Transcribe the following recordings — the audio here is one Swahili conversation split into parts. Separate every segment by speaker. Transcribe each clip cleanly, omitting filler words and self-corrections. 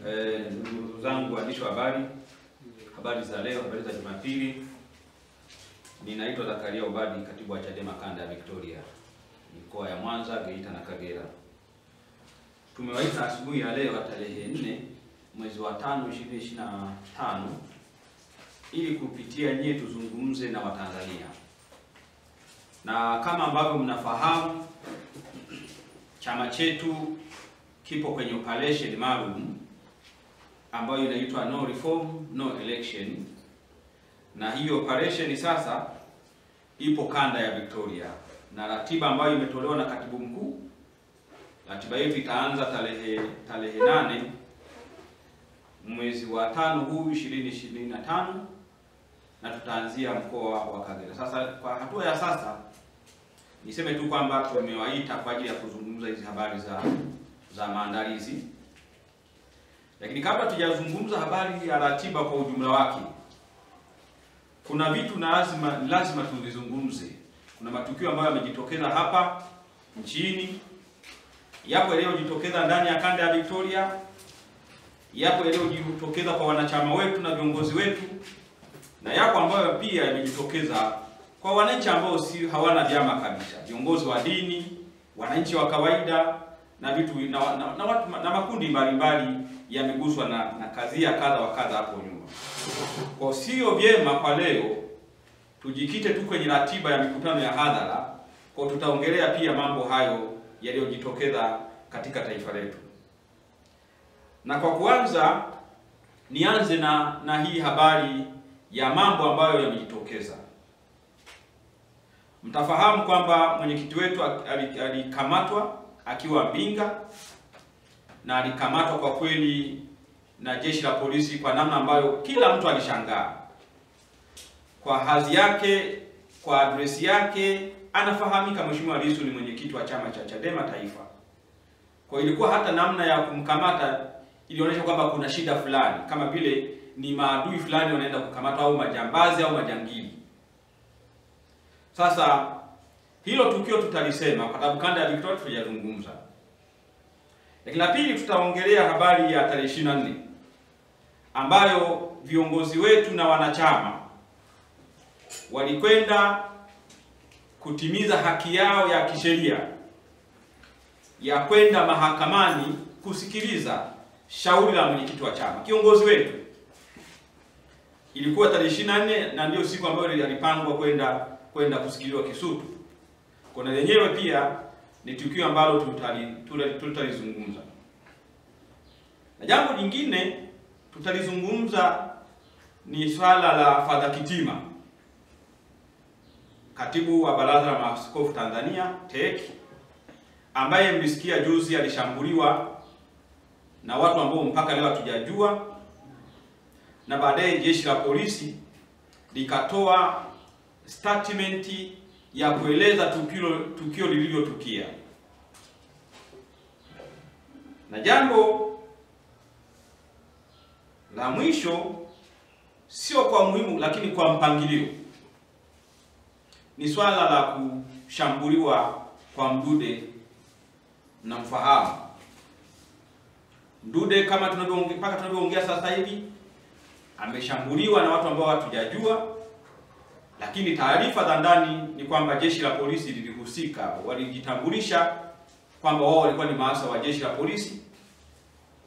Speaker 1: Ndugu zangu waandishi wa habari, habari za leo, habari za Jumapili. Ninaitwa Zakaria Obadi, katibu wa Chadema kanda ya Victoria, mikoa ya Mwanza, Geita na Kagera. Tumewaita asubuhi ya leo tarehe 4 mwezi wa 5 2025 ili kupitia nyie tuzungumze na Watanzania. Na kama ambavyo mnafahamu, chama chetu kipo kwenye operation maalum ambayo inaitwa No Reform No Election, na hiyo operation sasa ipo kanda ya Victoria, na ratiba ambayo imetolewa na katibu mkuu, ratiba yetu itaanza tarehe 8 mwezi wa 5 huu 2025 na tutaanzia mkoa wa Kagera. Sasa kwa hatua ya sasa niseme tu kwamba tumewaita kwa ajili ya kuzungumza hizi habari za maandalizi. Lakini kabla tujazungumza habari ya ratiba kwa ujumla wake, kuna vitu lazima tuvizungumze. Kuna matukio ambayo yamejitokeza hapa nchini, yapo yaliyojitokeza ndani ya kanda ya Victoria, yapo yaliyojitokeza kwa wanachama wetu na viongozi wetu, na yapo ambayo pia yamejitokeza kwa wananchi ambao hawana vyama kabisa, viongozi wa dini, wananchi wa kawaida na vitu na makundi mbalimbali yameguswa na kadhia kadha wa kadha hapo nyuma. Kwa sio vyema kwa leo tujikite tu kwenye ratiba ya mikutano ya hadhara, kwa tutaongelea pia mambo hayo yaliyojitokeza katika taifa letu. Na kwa kuanza nianze na hii habari ya mambo ambayo yamejitokeza. Mtafahamu kwamba mwenyekiti wetu alikamatwa akiwa Mbinga, na alikamatwa kwa kweli na jeshi la polisi kwa namna ambayo kila mtu alishangaa. Kwa hadhi yake, kwa adresi yake, anafahamika Mheshimiwa Lissu ni mwenyekiti wa chama cha Chadema taifa. Kwa ilikuwa hata namna ya kumkamata ilionyesha kwamba kuna shida fulani, kama vile ni maadui fulani wanaenda kukamata, au majambazi au majangili. Sasa hilo tukio tutalisema kwa sababu kanda ya Victoria tuliyazungumza. Lakini la pili, tutaongelea habari ya tarehe 24 ambayo viongozi wetu na wanachama walikwenda kutimiza haki yao ya kisheria ya kwenda mahakamani kusikiliza shauri la mwenyekiti wa chama, kiongozi wetu. Ilikuwa tarehe 24 na ndio siku ambayo ilipangwa kwenda kusikilizwa Kisutu. Kuna lenyewe pia ni tukio ambalo tutalizungumza. Na jambo lingine tutalizungumza ni swala la Father Kitima, katibu wa Baraza la Maaskofu Tanzania TEC, ambaye mlisikia juzi alishambuliwa na watu ambao mpaka leo hatujajua, na baadaye jeshi la polisi likatoa statement ya kueleza tukio lilivyotukia. Na jambo la mwisho, sio kwa muhimu lakini kwa mpangilio, ni swala la kushambuliwa kwa Mdude. Mnamfahamu Mdude, kama tunavyoongea sasa hivi ameshambuliwa na watu ambao hatujajua. Lakini taarifa za ndani ni kwamba jeshi la polisi lilihusika, walijitambulisha kwamba wao walikuwa ni maafisa wa jeshi la polisi,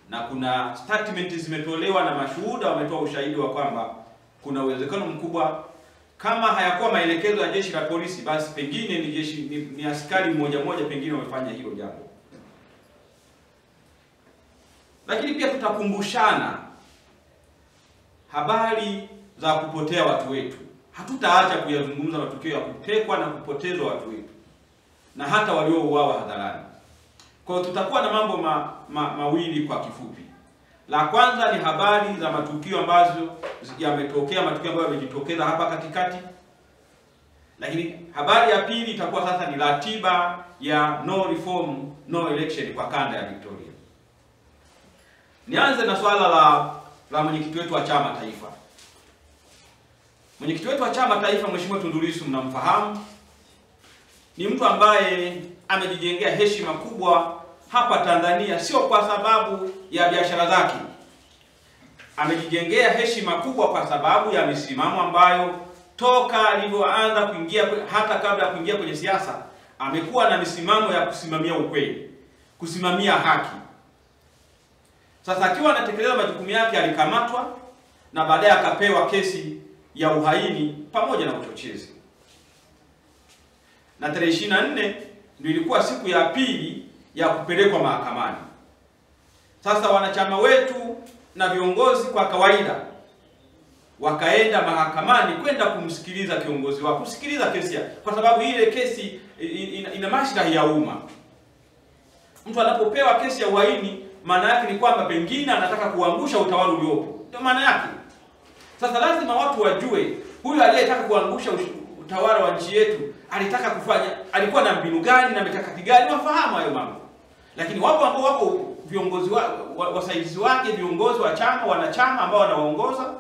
Speaker 1: na kuna statement zimetolewa na mashuhuda wametoa ushahidi wa kwamba kuna uwezekano mkubwa kama hayakuwa maelekezo ya jeshi la polisi, basi pengine ni askari mmoja pengine wamefanya hilo jambo. Lakini pia tutakumbushana habari za kupotea watu wetu. Hatutaacha kuyazungumza matukio ya kutekwa na kupotezwa watu wetu na hata waliouawa hadharani. Kwa hiyo tutakuwa na mambo mawili kwa kifupi. La kwanza ni habari za matukio ambazo yametokea, matukio ambayo yamejitokeza hapa katikati. Lakini habari ya pili itakuwa sasa ni ratiba ya No Reform No Election kwa kanda ya Victoria. Nianze na swala la mwenyekiti wetu wa chama taifa. Mwenyekiti wetu wa chama taifa Mheshimiwa Tundu Lissu, mnamfahamu, ni mtu ambaye amejijengea heshima kubwa hapa Tanzania sio kwa sababu ya biashara zake. Amejijengea heshima kubwa kwa sababu ya misimamo ambayo toka alivyoanza kuingia, hata kabla ya kuingia kwenye siasa, amekuwa na misimamo ya kusimamia ukweli, kusimamia haki. Sasa akiwa anatekeleza majukumu yake alikamatwa na baadaye akapewa kesi ya uhaini pamoja na uchochezi. Na tarehe 24 ndio ilikuwa siku ya pili ya kupelekwa mahakamani. Sasa wanachama wetu na viongozi kwa kawaida wakaenda mahakamani kwenda kumsikiliza kiongozi wao, kusikiliza kesi kwa sababu ile kesi ina maslahi ya umma. Mtu anapopewa kesi ya uhaini, maana yake ni kwamba pengine anataka kuangusha utawala uliopo. Ndio maana yake. Sasa lazima watu wajue huyu aliyetaka kuangusha utawala wa nchi yetu alitaka kufanya, alikuwa na mbinu gani na mikakati gani, wafahamu hayo mambo. Lakini wapo ambao wako viongozi wasaidizi wake, viongozi wa chama, wanachama ambao wanawaongoza,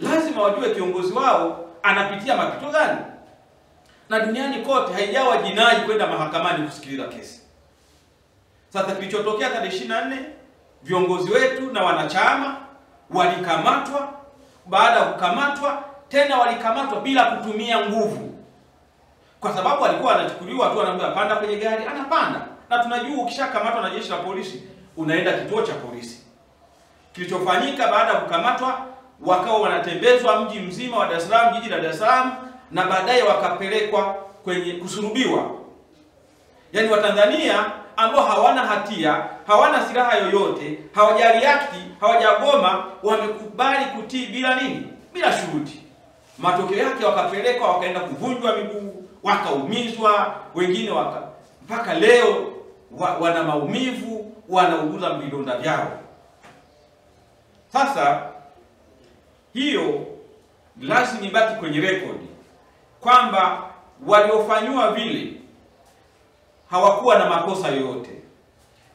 Speaker 1: lazima wajue kiongozi wao anapitia mapito gani. Na duniani kote haijawa jinai kwenda mahakamani kusikiliza kesi. Sasa kilichotokea tarehe 24, viongozi wetu na wanachama walikamatwa. Baada ya kukamatwa tena walikamatwa bila kutumia nguvu, kwa sababu alikuwa anachukuliwa tu, anaambiwa panda kwenye gari, anapanda. Na tunajua ukishakamatwa na jeshi la polisi unaenda kituo cha polisi. Kilichofanyika baada ya kukamatwa, wakawa wanatembezwa mji mzima wa Dar es Salaam, jiji la Dar es Salaam, na baadaye wakapelekwa kwenye kusurubiwa. Yaani Watanzania ambao hawana hatia, hawana silaha yoyote, hawajariakti, hawajagoma, wamekubali kutii bila nini? Bila shuruti. Matokeo yake wakapelekwa, wakaenda kuvunjwa miguu, wakaumizwa, wengine mpaka leo wana maumivu, wanauguza vidonda vyao. Sasa hiyo lazima ibaki kwenye rekodi kwamba waliofanywa vile hawakuwa na makosa yoyote.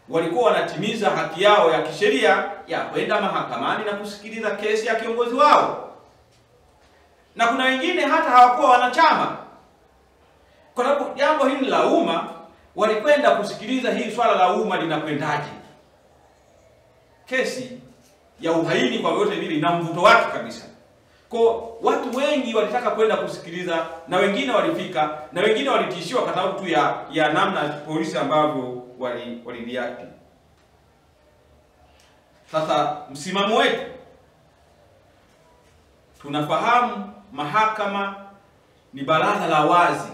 Speaker 1: Walikuwa wanatimiza haki yao ya kisheria ya kwenda mahakamani na kusikiliza kesi ya kiongozi wao. Na kuna wengine hata hawakuwa wanachama. Kwa sababu jambo hili la umma, walikwenda kusikiliza hii swala la umma linakwendaje. Kesi ya uhaini kwa yote vile ina mvuto wake kabisa. Kwa watu wengi walitaka kwenda kusikiliza, na wengine walifika, na wengine walitishiwa kwa sababu tu ya namna polisi ambavyo walireact. Sasa msimamo wetu, tunafahamu mahakama ni baraza la wazi,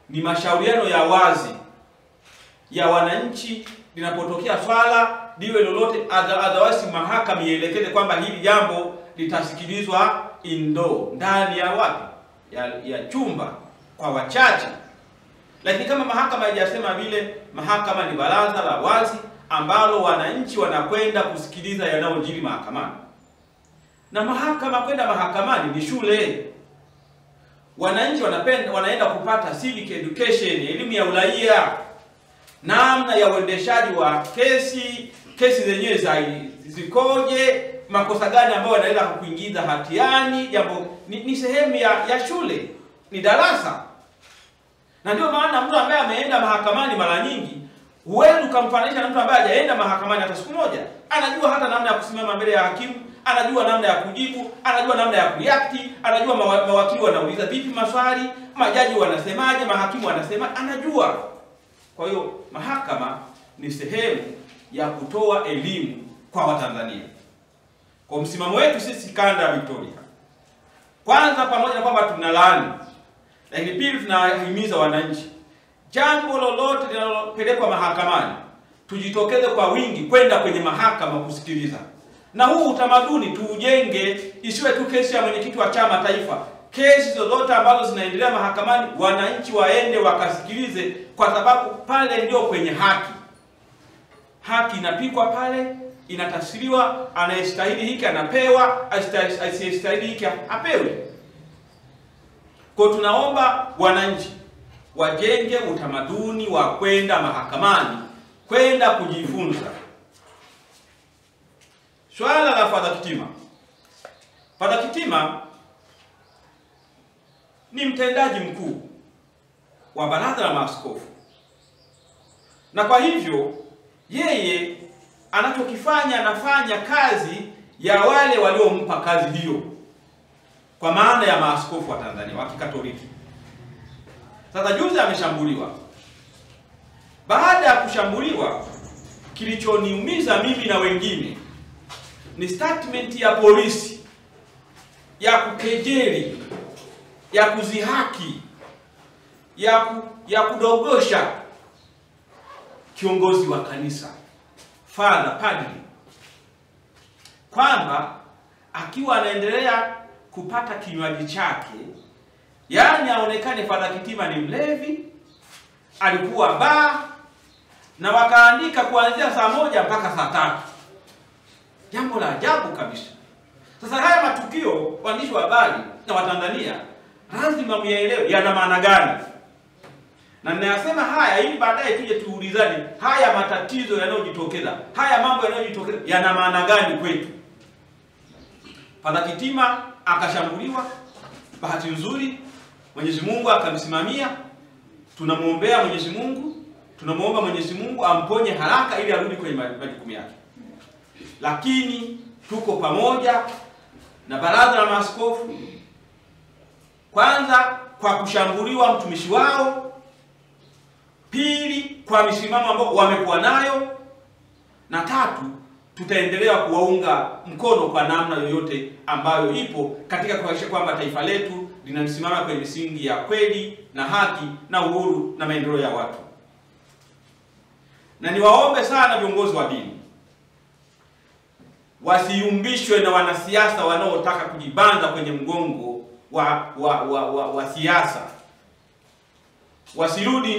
Speaker 1: ni mashauriano ya wazi ya wananchi. Linapotokea swala liwe lolote, otherwise mahakama ielekeze kwamba hili jambo litasikilizwa ndani ya wapi, ya chumba kwa wachache. Lakini kama mahakama haijasema vile, mahakama ni baraza la wazi ambalo wananchi wanakwenda kusikiliza yanayojiri mahakamani. Na mahakama, kwenda mahakamani ni shule. Wananchi wanaenda kupata civic education, elimu ya uraia, namna ya uendeshaji wa kesi zenyewe zikoje, makosa gani ambayo yanaweza kukuingiza hatiani. Jambo ni sehemu ya shule, ni darasa. Na ndio maana mtu ambaye ameenda mahakamani mara nyingi, huwezi ukamfananisha na mtu ambaye hajaenda mahakamani hata siku moja. Anajua hata namna ya kusimama mbele ya hakimu, anajua namna ya kujibu, anajua namna ya kureact, anajua mawakili wanauliza vipi maswali, majaji wanasemaje, mahakimu wanasema, anajua. Kwa hiyo mahakama ni sehemu ya kutoa elimu kwa Watanzania. Kwa msimamo wetu sisi kanda ya Victoria, kwanza, pamoja na kwamba tunalaani, lakini pili tunahimiza wananchi, jambo lolote linalopelekwa mahakamani, tujitokeze kwa wingi kwenda kwenye mahakama kusikiliza. Na huu utamaduni tuujenge, isiwe tu kesi ya mwenyekiti wa chama taifa. Kesi zozote ambazo zinaendelea mahakamani, wananchi waende wakasikilize, kwa sababu pale ndio kwenye haki. Haki inapikwa pale, inatafsiriwa, anayestahili hiki anapewa, asiyestahili hiki apewe. Kwa tunaomba wananchi wajenge utamaduni wa kwenda mahakamani, kwenda kujifunza. Swala la Padre Kitima. Padre Kitima ni mtendaji mkuu wa Baraza la Maaskofu. Na kwa hivyo yeye anachokifanya, anafanya kazi ya wale waliompa kazi hiyo, kwa maana ya maaskofu wa Tanzania wa Kikatoliki. Sasa juzi ameshambuliwa. Baada ya kushambuliwa, kilichoniumiza mimi na wengine ni statement ya polisi ya kukejeli, ya kuzihaki, ya kudogosha kiongozi wa kanisa, Father Padri, kwamba akiwa anaendelea kupata kinywaji chake, yaani aonekane Father Kitima ni mlevi, alikuwa baa, na wakaandika kuanzia saa 1 mpaka saa 3. Jambo la ajabu kabisa. Sasa haya matukio, waandishi wa habari na Watanzania lazima muyaelewe yana maana gani. Na ninayasema haya ili baadaye tuje tuulizane, haya matatizo yanayojitokeza, haya mambo yanayojitokeza yana maana gani kwetu. Father Kitima akashambuliwa, bahati nzuri Mwenyezi Mungu akamsimamia. Tunamuombea Mwenyezi Mungu, tunamuomba Mwenyezi Mungu amponye haraka ili arudi kwenye majukumu yake. Lakini tuko pamoja na baraza la maaskofu, kwanza kwa kushambuliwa mtumishi wao, pili kwa misimamo ambao wamekuwa nayo, na tatu tutaendelea kuwaunga mkono kwa namna yoyote ambayo ipo katika kuhakikisha kwamba taifa letu linasimama kwenye misingi ya kweli na haki na uhuru na maendeleo ya watu. Na niwaombe sana viongozi wa dini wasiyumbishwe na wanasiasa wanaotaka kujibanza kwenye mgongo wa siasa. Wasirudi